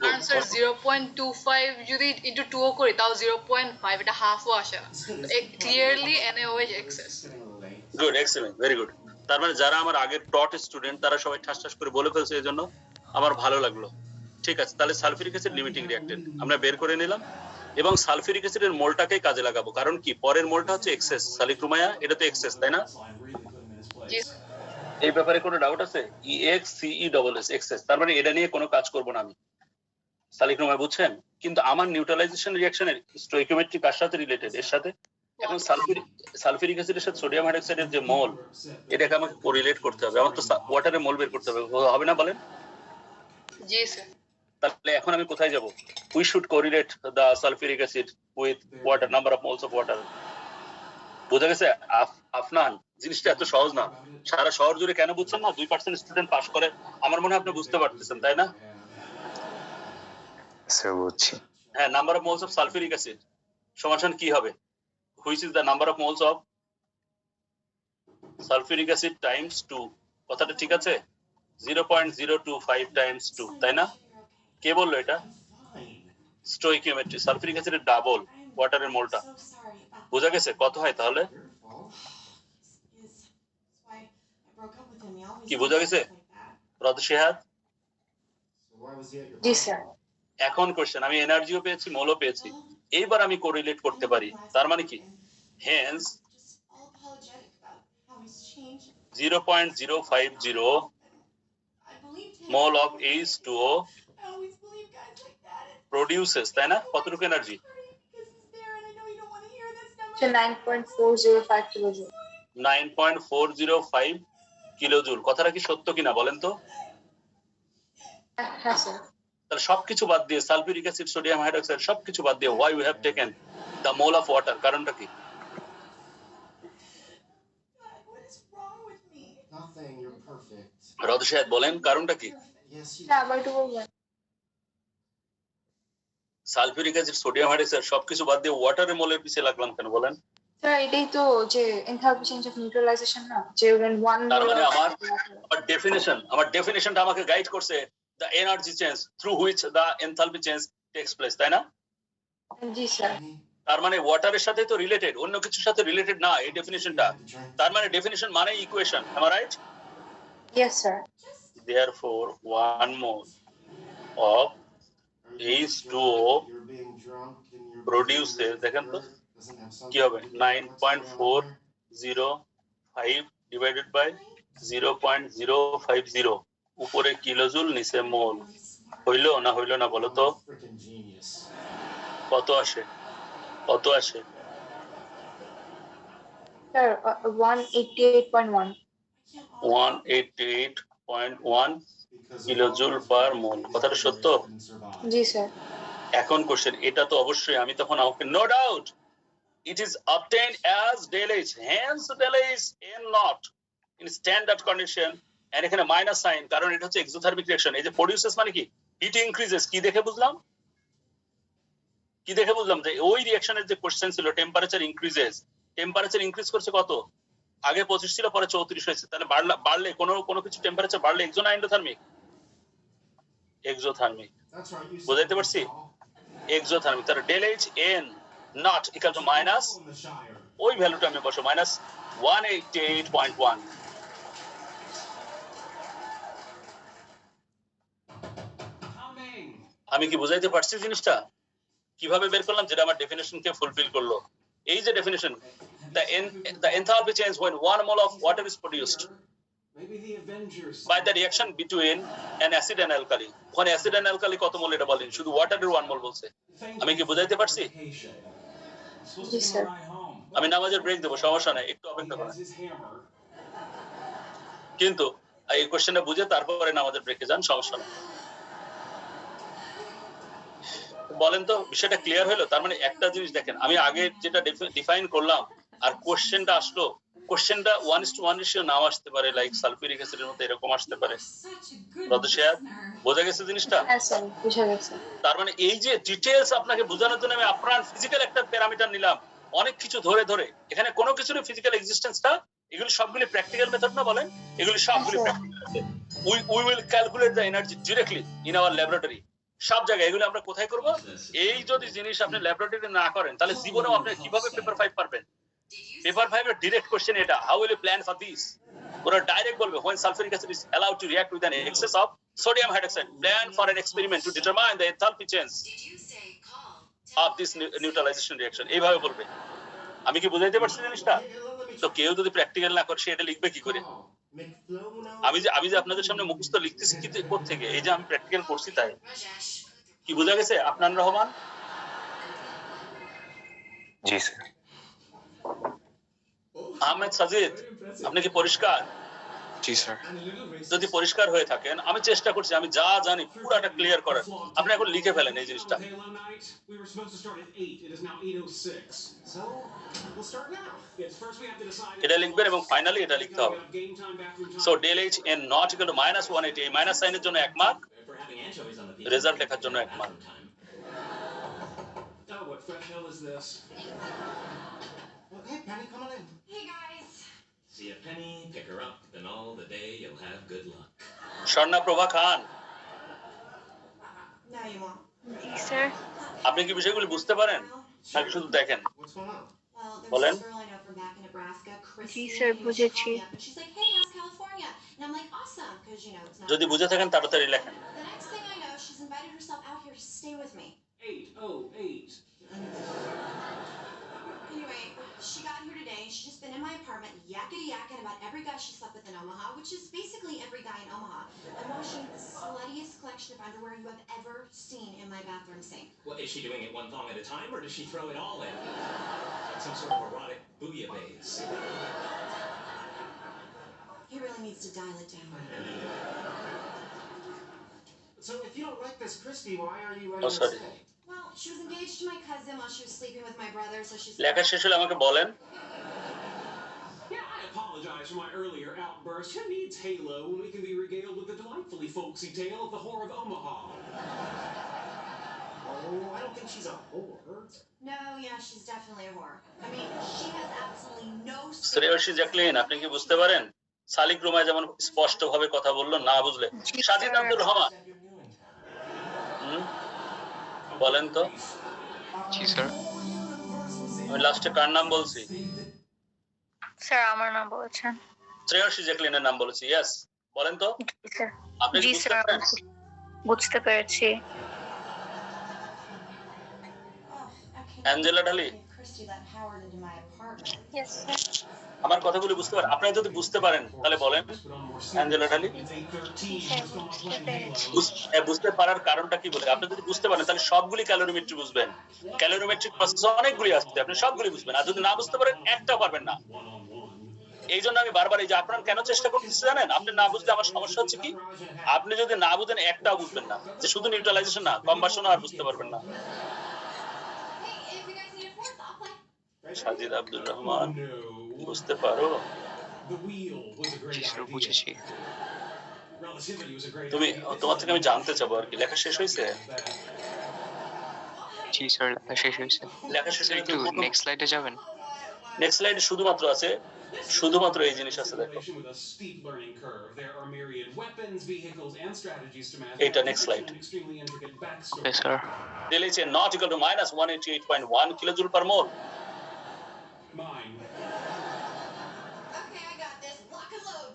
কারণ স্যার 0.25 যদি ইনটু 2 করি তাও 0.5 এটা হাফও আসে না clearly NaOH excess Getting a little late. Good excellent very good তার মানে যারা আমার আগের টট স্টুডেন্ট তারা সবাই ঠাস ঠাস করে বলে ফেলছে, এই জন্য আমার ভালো লাগলো। ঠিক আছে, তাহলে সালফিউরিক অ্যাসিড লিমিটিং রিঅ্যাক্টেন্ট আমরা বের করে নিলাম, এবং সালফিউরিক অ্যাসিডের মোলটাকেই কাজে লাগাবো। কারণ কি, পরের মোলটা হচ্ছে এক্সেস, সালিক্রোমায়া এটা তো এক্সেস, তাই না? জি এই ব্যাপারে কোনো ডাউট আছে? EXCE এক্সেস, তার মানে এটা নিয়ে কোনো কাজ করব না আমি। সালিক্রোমায়া বুঝছেন? কিন্তু আমার নিউট্রালাইজেশন রিঅ্যাকশনের স্টোইকিওমেট্রি কার সাথে রিলেটেড? এর সাথে। এখন সালফিউরিক অ্যাসিডের সাথে সোডিয়াম হাইড্রোক্সাইডের যে মোল, এটাকে আমাকে কোরিলেট করতে হবে। আমার তো ওয়াটারের মোল বের করতে হবে, হবে না বলেন? জি স্যার। তাহলে এখন আমি কোথায় যাব? We should correlate the sulphuric acid with water, number of moles of water. বোঝা গেছে? আফনান, জিনিসটা এত সহজ না। সারা শহর জুড়ে কেন বুঝছেন না? 2% স্টুডেন্ট পাস করে, আমার মনে হয় আপনি বুঝতে পারতেছেন, তাই না? স্যার বুঝছি। হ্যাঁ, number of moles of sulphuric acid সমান কি হবে? Which is the number of moles of sulphuric acid Times 2। কথাটা ঠিক আছে? 0.025 টাইমস 2, তাই না? কে বললো এটা? স্টোইকিওমেট্রি, সালফিউরিক অ্যাসিডের ডাবল ওয়াটারের মোলটা। বোঝা গেছে কত হয় তাহলে? কি বোঝা গেছে রদশেহাদ? জি স্যার। এখন কোশ্চেন, আমি এনার্জিও পেয়েছি, মোলও পেয়েছি, এইবার আমি কোরিলেট করতে পারি। তার মানে কি, Haynes 0.050 mole of H2O produces, তাই না? কতটুকু এনার্জি? 9.405 কিলোজুল। 9.405 কিলোজুল। কথাটা কি সত্য কিনা বলেন তো? হ্যাঁ স্যার। তাহলে সবকিছু বাদ দিয়ে, সালফিউরিক অ্যাসিড, সোডিয়াম হাইড্রোক্সাইড সবকিছু বাদ দিয়ে, why we have taken the mole of water? কারণটা কি? Nothing, you're perfect. রদশেহাদ বলেন কারণটা কি? Yes, you হ্যাঁ, আবার একটু বলবেন। সালফিউরিক অ্যাসিড, সোডিয়াম হাইড্রোক্সাইড সবকিছু বাদ দিয়ে ওয়াটারের মোলের পিছিয়ে লাগলাম কেন বলেন? স্যার এটাই তো যে এনথালপি চেঞ্জ অফ নিউট্রালাইজেশন না, যে when one তার মানে mole of আমার ডেফিনেশনটা আমাকে গাইড করছে, the energy change through which the enthalpy change takes place, তাই না? জি স্যার। তার মানে ওয়াটারের সাথে তো রিলেটেড, অন্য কিছুর সাথে রিলেটেড না এই ডেফিনেশনটা। তার মানে ডেফিনেশন মানে equation, am I right? Yes sir. Therefore 1 mole of H2O produces, দেখেন তো কি হবে, 9.405 divided by 0.050, উপরে কিলোজুল নিচে মোল। হইলো না হইলো না বলো তো? কত আসে? কত আসে? Sir, 188.1. 188.1 কিলোজুল পার মোল। কথাটা সত্য? জি স্যার। এখন কোশ্চেন, এটা তো অবশ্যই আমি তখন আমাকে no doubt it is obtained as del H, hence del H n not in standard condition, and এখানে মাইনাস সাইন, কারণ এটা হচ্ছে এক্সোথার্মিক রিঅ্যাকশন। এই যে প্রোডিউসেস মানে কি, হিট ইনক্রিজেস। কি দেখে বুঝলাম? কি দেখে বুঝলাম? যে ওই রিঅ্যাকশনের যে কোশ্চেন ছিল টেম্পারেচার ইনক্রিজেস, টেম্পারেচার ইনক্রিজ করছে কত? আগে 25 ছিল, পরে 34 হয়েছে। তাহলে বাড়লে কোনো কিছু টেম্পারেচার বাড়লে এক্সো না এন্ডোথার্মিক? এক্সোথার্মিক। বুঝাইতে পারছি? এক্সোথার্মিক। তাহলে del H N nought equal to minus, ওই ভ্যালুটা আমি বসো, মাইনাস 188.1। আমি কি বুঝাইতে পারছি জিনিসটা? কিভাবে বের করলাম? যেটা আমার ডেফিনেশনকে ফুলফিল করলো। এই যে definition, the enthalpy change when 1 mole of water is produced by the reaction between an acid and alkali. ওখানে অ্যাসিড এন্ড অ্যালকালি কত মোল এটা বলেন, শুধু ওয়াটারের 1 মোল বলছে। আমি কি বুঝাইতে পারছি? জি স্যার। আমি নামাজের ব্রেক দেবো, সমস্যা নাই, একটু অপেক্ষা করেন। কিন্তু এই কোশ্চেনটা বুঝে তারপরে নামাজের ব্রেকে যান, সমস্যা নাই। বলেন তো বিষয়টা ক্লিয়ার হলো? তার মানে একটা জিনিস দেখেন, আমি আগে যেটা ডিফাইন করলাম আর কোশ্চেনটা আসলো, কোশ্চেনটা 1:1 রেশিও নাও আসতে পারে, লাইক সালফিউরিক অ্যাসিডের মতো এরকম আসতে পারে। রদশেহাদ বোঝা গেছে জিনিসটা? হ্যাঁ স্যার, বুঝা গেছে। তার মানে এই যে ডিটেইলস আপনাকে বোঝানোর জন্য আমি আপনার ফিজিক্যাল একটা প্যারামিটার নিলাম, অনেক কিছু ধরে ধরে। এখানে কোনো কিছুরই ফিজিক্যাল এক্সিস্টেন্সটা, এগুলো সবগুলি প্র্যাকটিক্যাল মেথড না বলেন? এগুলি সবগুলি practical. We will calculate the energy directly in our laboratory. সব জায়গায় এগুলো আমরা কোথায় করব? এই যদি জিনিস আপনি ল্যাবরেটরিতে না করেন, তাহলে জীবনেও আপনি কিভাবে পেপার 5 পারবেন? পেপার 5 এর ডাইরেক্ট কোশ্চেন এটা, how will you plan for this? ওরা ডাইরেক্ট বলবে when sulfuric acid is allowed to react with an excess of sodium hydroxide, plan for an experiment to determine the enthalpy change of this neutralization reaction. এইভাবে বলবে। আমি কি বুঝাইতে পারছি জিনিসটা? তো কেউ যদি প্র্যাকটিক্যাল না করে সে এটা লিখবে কি করে? আমি যে আপনাদের সামনে মুখস্থ লিখতেছি কি থেকে, এই যে আমি প্র্যাকটিক্যাল করছি তাই। কি বোঝা গেছে আপনার রহমান? জি স্যার। আহমেদ সাজিদ, আপনি কি পরিষ্কার? জি স্যার। যদি পরিষ্কার হয়ে থাকেন, আমি চেষ্টা করছি আমি যা জানি পুরোটা ক্লিয়ার করার। আপনি এখন লিখে ফেলেন এই জিনিসটা। এটা লিখবেন এবং ফাইনালি এটা লিখতে হবে। So del H N nought equal to -180, এই মাইনাস সাইনের জন্য 1 মার্ক, রেজাল্ট লেখার জন্য 1 mark. Hey, Penny, come on in. Hey guys. See a Penny, pick her up, and all the day you'll have good luck. Swarna Prabha Khan, No, you won't. G sir. আপনি কি বিষয়গুলি বুঝতে পারেন নাকি শুধু দেখেন? What's going on? Well, there's Bolen? this girl I know from back in Nebraska, Christy. G sir, and বুঝেছি। she called me up and she's like, "Hey, how's California?" And I'm like, "Awesome," because you know it's not. যদি বুঝে থাকেন তাড়াতাড়ি লেখেন। The next thing I know, she's invited herself out here to stay with me. 808. Anyway, she got here today and she's just been in my apartment yakety yakking about every guy she slept with in Omaha, which is basically every guy in Omaha. I'm washing the sluttiest collection of underwear you have ever seen in my bathroom sink. Well, is she doing it one thong at a time, or does she throw it all in? Like some sort of erotic bouillabaisse. He really needs to dial it down. So if you don't like this Christy, why are you Oh, letting her sorry. stay? Well, she was engaged to my cousin while she was sleeping with my brother, so she's. লেখা শেষ হলে আমাকে বলেন। Yeah, I apologize for my earlier outburst. Who needs Halo when we can be regaled with the delightfully folksy tale of the whore of Omaha? Oh, I don't think she's a whore. No, yeah, she's definitely a whore. I mean, she has absolutely no. Shreyasi Jacqueline, আপনি কি বুঝতে পারেন? সালিক রুমায় যেমন স্পষ্ট ভাবে কথা বললো, না বুঝলে। সাজিদ আব্দুর রহমান, বলেন তো। জি স্যার। আমি লাস্টে কার নাম বলছি? স্যার আমার নাম বলেছেন। শ্রেয়সী জ্যাকলিনের নাম বলেছি। ইয়েস, বলেন তো। জি স্যার। আপনি কি জি বুঝতে স্যার, পারেন? বুঝতে পেরেছি। Angela Dhali, Christy let Howard into my apartment. Yes sir. আমার কথাগুলি বুঝতে পারেন? আপনারা যদি বুঝতে পারেন তাহলে বলেন। অ্যাঞ্জেলা ঢালি, বুঝতে পারার কারণটা কি বলে? আপনি যদি বুঝতে পারেন তাহলে সবগুলি ক্যালোরিমেট্রি বুঝবেন। ক্যালোরিমেট্রিক প্রসেস অনেকগুলি আসছে, আপনি সবগুলি বুঝবেন। আর যদি না বুঝতে পারেন একটা পারবেন না। এই জন্য আমি বারবার এই যে আপনারা কেন চেষ্টা করতেছি জানেন? আপনি না বুঝলে আমার সমস্যা হচ্ছে কি, আপনি যদি না বুঝেন একটাও বুঝবেন না, যে শুধু নিউট্রালাইজেশন না, কম্বাসন আর বুঝতে পারবেন না। Hey, if you guys need a fourth, I'll play. Sajid Abdur Rahman, বুঝতে পারো? The wheel was a great G sir, idea. বুঝেছি। Relativity was a great তুমি, idea. তোমার থেকে আমি জানতে চাবো আর কি, লেখা শেষ হয়েছে? জি স্যার, লেখা শেষ হয়েছে। লেখা শেষ স্যার একটু হয়েছে। নেক্সট স্লাইডে যাবেন? নেক্সট স্লাইডে শুধুমাত্র আছে, শুধুমাত্র এই জিনিস আছে, দেখো। Simulation with a steep learning curve. There are myriad weapons, vehicles, and strategies to master. এইটা next slide. An extremely intricate backstory. Okay sir. Del H not equal to -188.1 kilojoule per mole. Mine. Okay, I got this. Lock and load.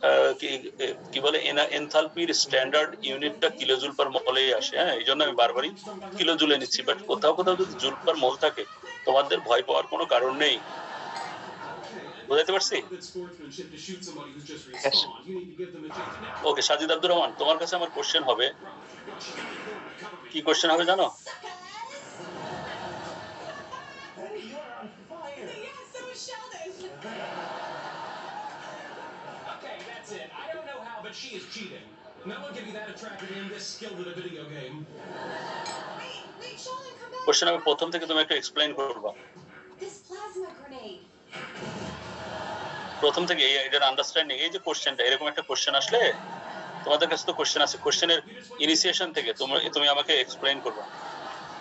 কি বলে, এনথালপির স্ট্যান্ডার্ড ইউনিটটা কিলোজুল পার মোলে আসে। হ্যাঁ, এই জন্য আমি বারবারই কিলোজুলে নিচ্ছি, বাট কোথাও কোথাও যদি জুল পার মোল থাকে তোমাদের ভয় পাওয়ার কোনো কারণ নেই। বুঝাইতে পারছি? Good sportsmanship to shoot somebody who's just respawned. You need to give them a chance. Now, ওকে, সাজিদ আব্দুর রহমান, তোমার কাছে আমার কোশ্চেন হবে। কি কোশ্চেন হবে জানো? Penny, you're on fire. Yeah, so is Sheldon. okay, that's it. I don't know how, but she is cheating. No one can be that attractive and this skilled at a video game. Wait, Sheldon, come back. Question আমি প্রথম থেকে তুমি একটু এক্সপ্লেইন করবা। This plasma grenade. প্রথম থেকে এটার আন্ডারস্ট্যান্ডিং, এই যে কোশ্চেনটা, এরকম একটা কোশ্চেন আসলে তোমাদের কাছে তো কোশ্চেন আছে, কোশ্চেনের ইনিশিয়েশন থেকে তুমি আমাকে এক্সপ্লেইন করবা।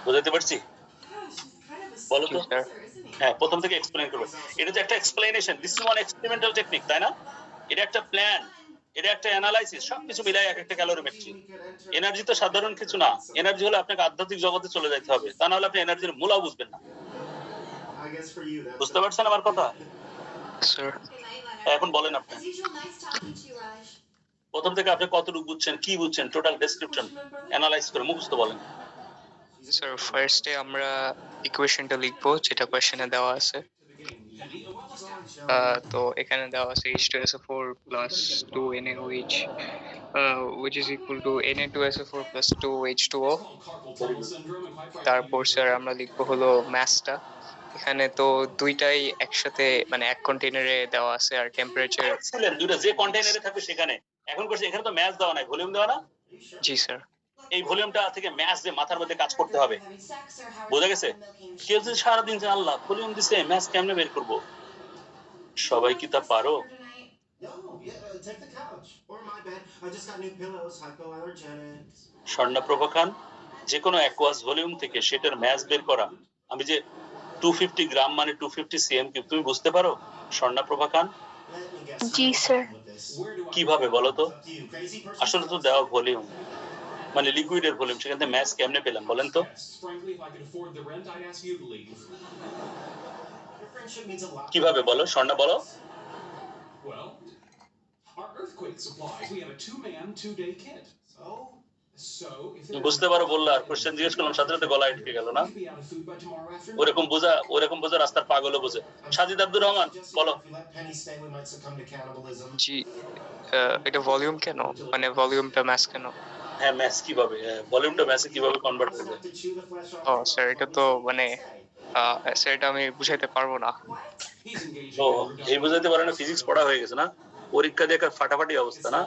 বুঝাইতে পারছি? Gosh, he's kind of a বলো তো। sir, isn't he? হ্যাঁ, প্রথম থেকে এক্সপ্লেইন করবে। এটা তো একটা explanation, this is one experimental technique, তাই না? এটা একটা প্ল্যান, এটা একটা অ্যানালাইসিস, সবকিছু মিলাই এক একটা ক্যালোরিমেট্রি। এনার্জি তো সাধারণ কিছু না। এনার্জি হলে আপনাকে আধ্যাত্মিক জগতে চলে যেতে হবে, তা না হলে আপনি এনার্জির মূলাও বুঝবেন না। I guess for you, that's বুঝতে পারছেন আমার কথা? স্যার। Good night, Leonard. এখন বলেন আপনি As usual, nice talking to you, Raj. প্রথম থেকে আপনি কতটুকু বুঝছেন, কি বুঝছেন, টোটাল ডেসক্রিপশন অ্যানালাইজ করে মুখস্থ বলেন। স্যার ফার্স্টে আমরা ইকুয়েশনটা লিখবো যেটা কোয়েশ্চেনে দেওয়া আছে। তো এখানে দেওয়া আছে H2SO4 plus 2NaOH which is equal to Na2SO4 plus 2H2O। তারপর স্যার আমরা লিখবো হলো ম্যাসটা। এখানে তো দুইটাই একসাথে মানে এক কন্টেইনারে দেওয়া আছে আর টেম্পারেচার দুইটা যে কন্টেইনারে থাকবে সেখানে। এখন করছে এখানে তো ম্যাস দেওয়া নাই, ভলিউম দেওয়া না। জি স্যার। এই ভলিউমটা থেকে ম্যাস যে মাথার মধ্যে কাজ করতে হবে, বোঝা গেছে? কেউ যদি সারাদিন যে আল্লাহ ভলিউম দিছে ম্যাস কেমনে বের করব, সবাই কি তা পারো? No, yeah, take the couch or my bed. I just got new pillows, hypoallergenic. স্বর্ণপ্রভা খান, যে কোনো অ্যাকোয়াস ভলিউম থেকে সেটার ম্যাস বের করা, আমি যে 250 গ্রাম মানে 250 সিএম কিউব, তুমি বুঝতে পারো স্বর্ণপ্রভা খান? জি স্যার। কিভাবে বলো তো? আসলে তো দেওয়া ভলিউম মানে লিকুইডের ভলিউম, সেখান থেকে ম্যাস কেমনে পেলাম বলেন তো? কিভাবে বলো স্বর্ণা, বলো। বুঝতে পারো বললো, আর কোশ্চেন জিজ্ঞেস করলাম সাথে সাথে গলায় আটকে গেল না? ওরকম বোঝা রাস্তার পাগলও বোঝে। সাজিদ আব্দুর রহমান বলো। জি, এটা ভলিউম কেন, মানে ভলিউমটা ম্যাস কেন? হ্যাঁ ম্যাস কিভাবে, ভলিউমটা ম্যাসে কিভাবে কনভার্ট করবে? ও স্যার এটা তো মানে স্যার এটা আমি বুঝাইতে পারবো না। ও এই বুঝাইতে পারে না? ফিজিক্স পড়া হয়ে গেছে না, পরীক্ষা দিয়ে ফাটাফাটি অবস্থা না।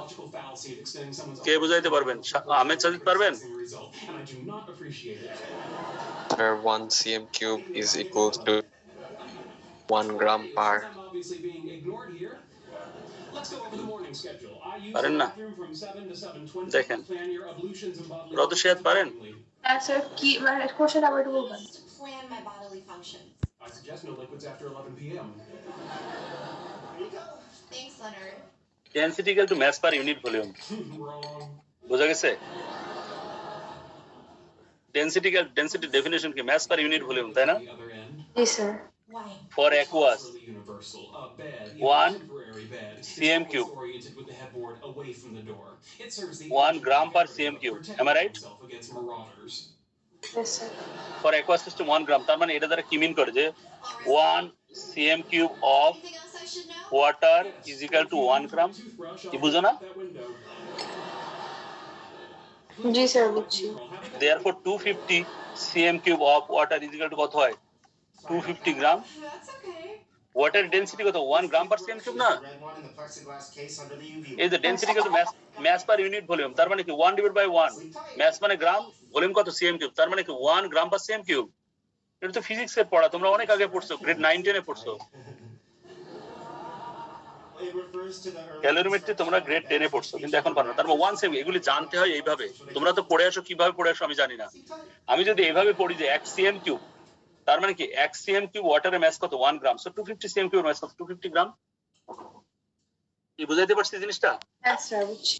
কে বুঝাইতে পারবেন? আহমেদ সাজিদ পারবেন? Sir, 1 cm cube is equal to 1 gram per. পারেন না? দেখেন রদশিয়াত পারেন? স্যার কি মানে কোশ্চেন আবার একটু বলবেন? Plan my bodily functions. I suggest no liquids after 11 p.m. Thanks, Leonard. Density equal to mass per unit volume. বোঝা গেছে? ডেনসিটি ডেফিনিশন কি? মাস পার ইউনিট ভলিউম, তাই না? জি sir. For aqueous 1 cm cube 1 gram per cm cube, am I right? Yes sir. For aqueous system 1 gram, তার মানে এটা দ্বারা কি মিন করে যে 1 cm cube of water is equal to 1 gram, কি বুঝো না? জি স্যার বুঝছি। Therefore 250 cm cube of water is equal to কত হয়? 250 gram. Water density কত? 1 gram per cm cube না? এই যে ডেনসিটি কত? mass per unit volume, তার মানে কি 1 divided by 1, mass মানে গ্রাম, ভলিউম কত? cm cube, তার মানে কি 1 gram per cm cube। এটা তো ফিজিক্স এর পড়া, তোমরা অনেক আগে পড়ছো, গ্রেড 9 10 এ পড়ছো। ক্যালোরিমেট্রি তোমরা গ্রেড 10 এ পড়ছো, কিন্তু এখন পারো না। তারপর 1 cm, এগুলি জানতে হয় এইভাবে। তোমরা তো পড়ে আসো, কিভাবে পড়ে আসো আমি জানি না। আমি যদি এইভাবে পড়ি যে 1 cm cube, তার মানে কি 1 cm cube ওয়াটারের মাস কত? 1 গ্রাম। সো 250 cm cube মাস কত? 250 গ্রাম। কি বুঝাইতে পারছি জিনিসটা? হ্যাঁ স্যার বুঝছি।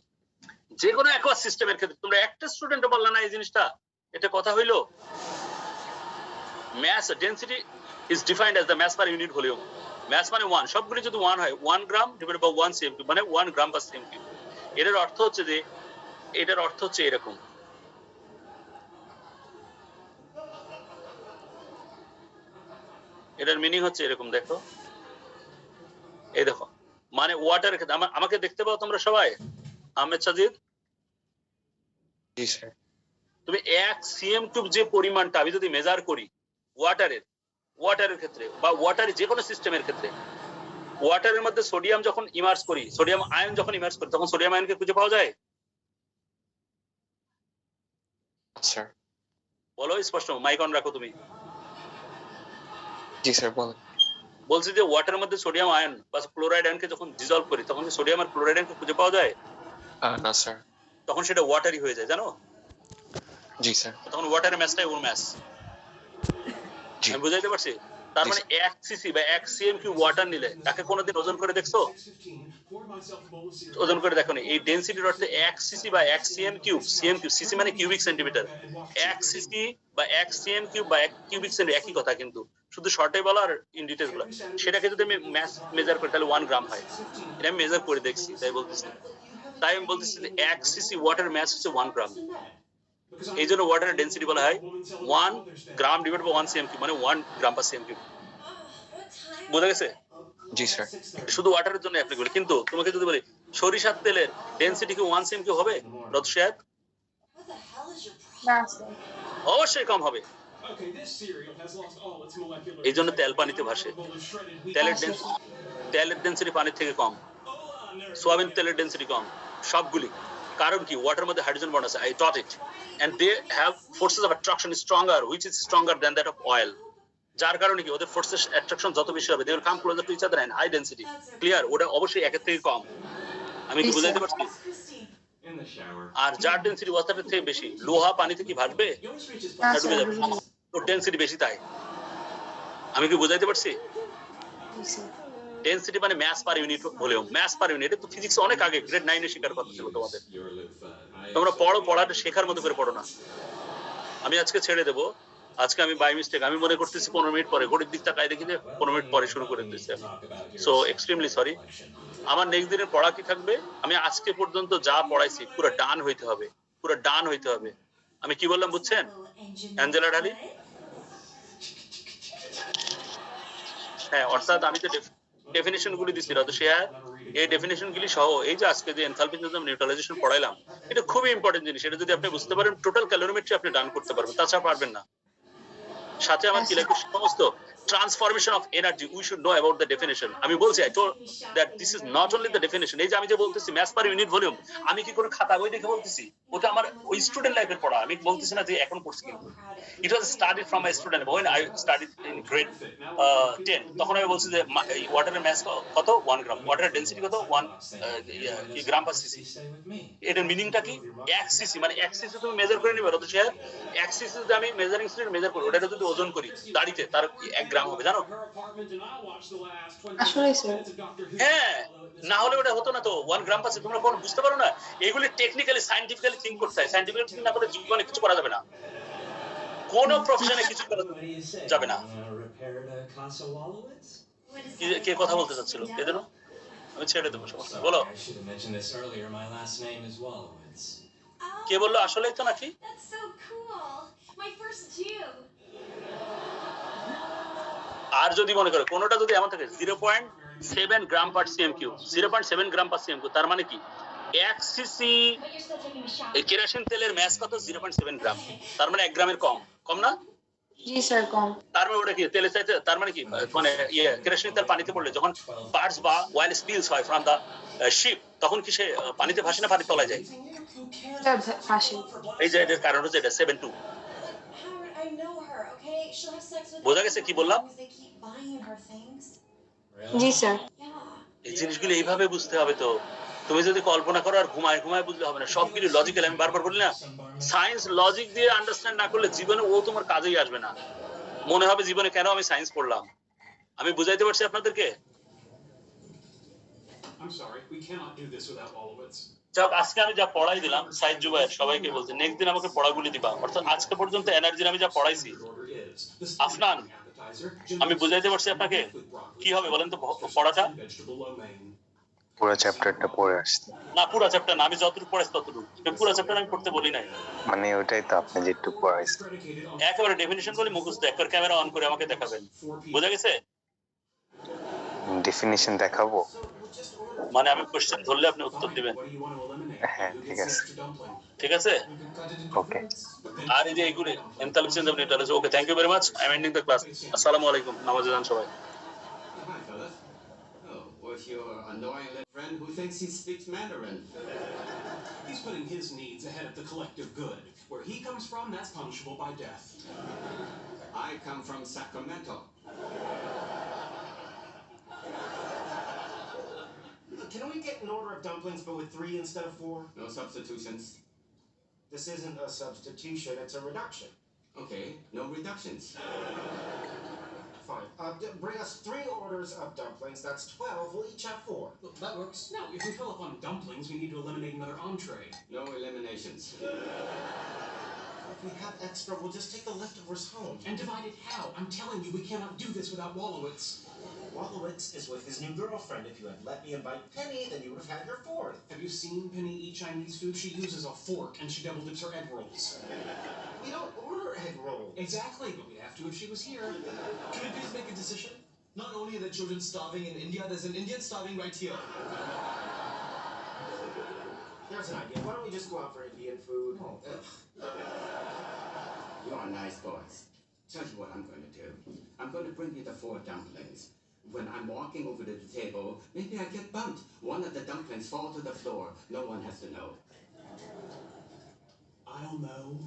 যে কোনো অ্যাকোয়াস সিস্টেমের ক্ষেত্রে তোমরা একটা স্টুডেন্টও বললা না এই জিনিসটা, এটা কথা হইলো। mass density is defined as the mass per unit volume. mass মানে 1, সবগুলো যদি 1 হয়, 1 গ্রাম divided by 1 cm cube মানে 1 গ্রাম per cm cube। এটার অর্থ হচ্ছে যে, এটার অর্থ হচ্ছে এরকম, এটার মিনিং হচ্ছে এরকম। দেখো এই দেখো, মানে ওয়াটারের ক্ষেত্রে আমাকে দেখতে পাও তোমরা সবাই? আহমেদ সাজিদ, জি স্যার। তুমি 1 cm কিউব যে পরিমাণটা আমি যদি মেজার করি ওয়াটারের ক্ষেত্রে বা ওয়াটারের যে কোনো সিস্টেমের ক্ষেত্রে, ওয়াটারের মধ্যে সোডিয়াম যখন ইমার্স করি, সোডিয়াম আয়ন যখন ইমার্স করি, তখন সোডিয়াম আয়নকে খুঁজে পাওয়া যায়? স্যার বলো স্পষ্ট, মাইক অন রাখো তুমি। জি স্যার বলেন। বলছি যে ওয়াটারের মধ্যে সোডিয়াম আয়ন বা ক্লোরাইড আয়নকে যখন ডিসলভ করি, তখন সোডিয়াম আর ক্লোরাইড আয়নকে খুঁজে পাওয়া যায়? না স্যার। তখন সেটা ওয়াটারই হয়ে যায়, জানো? জি স্যার। তখন ওয়াটারের ম্যাসটাই ওর ম্যাস। আমি বুঝাইতে পারছি? তার মানে 1 সিসি বা 1 cm কিউব ওয়াটার নিলে তাকে কোনোদিন ওজন করে দেখছো? ওজন করে দেখো না, এই ডেনসিটির অর্থে 1 সিসি বা 1 সিএম কিউব, সিসি মানে কিউবিক সেন্টিমিটার, 1 সিসি বা 1 সিএম কিউব বা 1 কিউবিক সেন্টিমিটার একই কথা, কিন্তু শুধু শর্টে বলা আর ইন ডিটেইলস বলা। সেটাকে যদি আমি ম্যাস মেজার করি তাহলে 1 গ্রাম হয়। এটা আমি মেজার করে দেখছি, তাই বলতেছি। তাই আমি বলতেছি যে 1 সিসি ওয়াটার ম্যাস হচ্ছে 1 গ্রাম। এই জন্য ওয়াটারের ডেনসিটি বলা হয় 1 গ্রাম ডিভাইড বাই 1 সিএম কিউব, মানে 1 গ্রাম পার সিএম কিউব। বোঝা গেছে? জি স্যার। শুধু ওয়াটারের জন্য অ্যাপ্লিকেবল। কিন্তু তোমাকে যদি বলি সরিষার তেলের ডেনসিটি কি 1 সিএম কিউব হবে রতসাহেব? না স্যার। অবশ্যই কম হবে। এই জন্য তেল পানিতে ভাসে। তেলের ডেনসিটি পানির থেকে কম, সোয়াবিন তেলের ডেনসিটি কম, সবগুলি। কারণ কি? ওয়াটার মধ্যে হাইড্রোজেন বন্ড আছে, I taught it, and they have forces of attraction stronger, which is stronger than that of oil. যার কারণে কি ওদের ফোর্সেস অ্যাট্রাকশন যত বেশি হবে, they will come closer to each other and high density. Clear? ওটা অবশ্যই একের থেকে কম। আমি কি বুঝাইতে পারছি? আর যার ডেনসিটি ওয়াটারের থেকে বেশি, লোহা পানিতে কি ভাসবে? না ডুবে যাবে, ওর ডেনসিটি বেশি তাই। আমি কি বুঝাইতে পারছি? ডেনসিটি মানে mass per unit volume, mass per unit. তো ফিজিক্স অনেক আগে গ্রেড 9 এ শেখার কথা ছিল তোমাদের। তোমরা পড়ো, পড়াটা শেখার মতো করে পড়ো না। আমি আজকে ছেড়ে দেবো। আজকে আমি বাই মিস্টেক, আমি মনে করতেছি 15 মিনিট পরে, ঘড়ির দিক তাকায় দেখি যে 15 মিনিট পরে শুরু করে দিয়েছি আমি। So extremely sorry. আমার নেক্সট দিনের পড়া কি থাকবে? আমি আজকে পর্যন্ত যা পড়াইছি পুরো ডান হইতে হবে, পুরো ডান হইতে হবে। আমি কি বললাম বুঝছেন অ্যাঞ্জেলা ঢালি? হ্যাঁ, অর্থাৎ আমি তো ডেফিনিশন গুলি দিচ্ছি তো সে এই ডেফিনিশন গুলি সহ এই যে আজকে যে এনথালপি নিউট্রালাইজেশন পড়াইলাম, এটা খুবই ইম্পর্টেন্ট জিনিস। এটা যদি আপনি বুঝতে পারেন, টোটাল ক্যালোরিমেট্রি আপনি ডান করতে পারবেন, তাছাড়া পারবেন না। সাথে আমার কি লাগবে? সমস্ত transformation of energy, we should know about the definition. আমি বলছি I told that this is not only the definition. এই যে আমি যে বলতেছি ম্যাস পার ইউনিট ভলিউম, আমি কি কোনো খাতা বই দেখে বলতেছি? ওটা আমার ওই স্টুডেন্ট লাইফের পড়া। আমি বলতেছি না যে এখন পড়ছি, কিন্তু it was studied from my student when I studied in grade 10। তখন আমি বলছি যে ওয়াটারের ম্যাস কত? 1 গ্রাম। ওয়াটারের ডেনসিটি কত? 1 গ্রাম পার সিসি। এটার মিনিংটা কি? 1 সিসি মানে 1 সিসি তুমি মেজার করে নিবে রত শেয়ার। 1 সিসি যদি আমি মেজারিং স্লিট মেজার করি, ওটা যদি ওজন করি দাড়িতে, তার 1 গ্রাম হবে, জানো? আসলে স্যার। হ্যাঁ, না হলে ওটা হতো না তো। 1 গ্রাম পাচ্ছে, তোমরা কোন বুঝতে পারো না? এগুলি টেকনিক্যালি সায়েন্টিফিক্যালি থিংক করতে হয়। সায়েন্টিফিক্যালি থিংক না করলে জীবনে কিছু করা যাবে না, কোন প্রফেশনে কিছু করা যাবে না। কে কথা বলতে চাচ্ছিল? কে যেন? আমি ছেড়ে দেবো, সমস্যা নেই, বলো। কে বললো? আসলেই তো নাকি? আর যদি মনে করো কোনোটা যদি এমন থাকে 0.7 গ্রাম পার সিএম কিউ, 0.7 গ্রাম পার সিএম কিউ, তার মানে কি 1 সিসি কেরোসিন তেলের ম্যাস কত? 0.7 গ্রাম। তার মানে 1 গ্রামের কম, কম না? জি স্যার, কম। তার মানে ওটা কি তেলের চাইতে, তার মানে কি মানে কেরোসিন তেল পানিতে পড়লে যখন পার্টস বা অয়েল স্পিলস হয় ফ্রম দা শিপ, তখন কি সে পানিতে ভাসে না পানির তলায় যায়? ভাসে। এই যে এর কারণ হচ্ছে এটা 7.2। বোঝা গেছে কি বললাম? জি স্যার। এই জিনিসগুলো এইভাবে বুঝতে হবে। তো তুমি যদি কল্পনা করো আর ঘুমায় ঘুমায় বুঝলে হবে না, সবগুলো লজিক্যাল। আমি বারবার বলি না, সায়েন্স লজিক দিয়ে আন্ডারস্ট্যান্ড না করলে জীবনে ও তোমার কাজেই আসবে না। মনে হবে জীবনে কেন আমি সায়েন্স পড়লাম। আমি বুঝাইতে পারছি আপনাদেরকে? যাক, আজকে আমি যা পড়াই দিলাম সাইদ জুবায়ের সবাইকে বলছি, নেক্সট দিন আমাকে পড়াগুলি দিবা। অর্থাৎ আজকে পর্যন্ত এনার্জির আমি যা পড়াইছি, আফনান আমি বুঝাইতে পারছি আপনাকে? কি হবে বলেন তো পড়াটা? পুরো চ্যাপ্টারটা পড়ে আসছে না, পুরো চ্যাপ্টার না, আমি যতটুকু পড়াইছি ততটুকু। পুরো চ্যাপ্টার আমি পড়তে বলি নাই। মানে ওটাই তো আপনি যেটুকু পড়াইছেন একেবারে ডেফিনিশন গুলি মুখস্থ, একবার ক্যামেরা অন করে আমাকে দেখাবেন। বোঝা গেছে? ডেফিনিশন দেখাবো মানে আমি কোশ্চেন ধরলে আপনি উত্তর দিবেন। হ্যাঁ, ঠিক আছে। ঠিক আছে, ওকে। আর এই যে এইগুলি enthalpy change of neutralisation. Okay, thank you very much. I am ending the class. আসসালামু আলাইকুম। নামাজে যান সবাই। With your annoying little friend who thinks he speaks Mandarin. He's putting his needs ahead of the collective good. Where he comes from, that's punishable by death. I come from Sacramento. Can we get an order of dumplings but with 3 instead of 4? No substitutions. This isn't a substitution, it's a reduction. Okay, no reductions. fine. Bring us 3 orders of dumplings. That's 12. We'll each have 4. Look, that works. Now, if we fill up on dumplings, we need to eliminate another entree. No eliminations. If we have extra, we'll just take the leftovers home. And divide it how? I'm telling you, we cannot do this without Wallowitz. Wallowitz is with his new girlfriend. If you had let me invite Penny, then you would have had your 4th. Have you seen Penny eat Chinese food? She uses a fork and she double dips her egg rolls. We don't order egg rolls. Exactly, but we'd have to if she was here. Can we please make a decision? Not only are the children starving in India, there's an Indian starving right here. There's an idea. Why don't we just go out for Indian food? You are nice boys. Tell you what I'm going to do. I'm going to bring you the 4 dumplings. When I'm walking over to the table, maybe I get bumped. One of the dumplings fall to the floor. No one has to know. I'll know.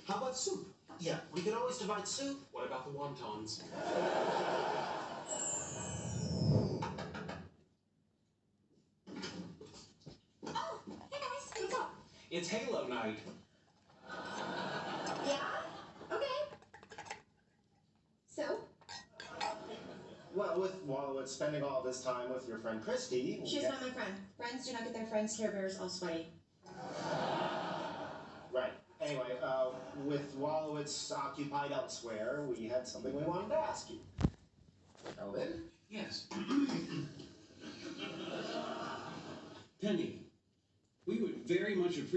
How about soup? Yeah, we can always divide soup. What about the wontons? Oh, hey guys, what's up? It's Halo night. Yeah? Okay. So? Well, with Wallowitz spending all this time with your friend Christy... She's not my friend. Friends do not get their friends' Care Bears all sweaty. Right. Anyway, with Wallowitz occupied elsewhere, we had something we wanted to ask you. Elvin? Yes. Penny, we would very much appreciate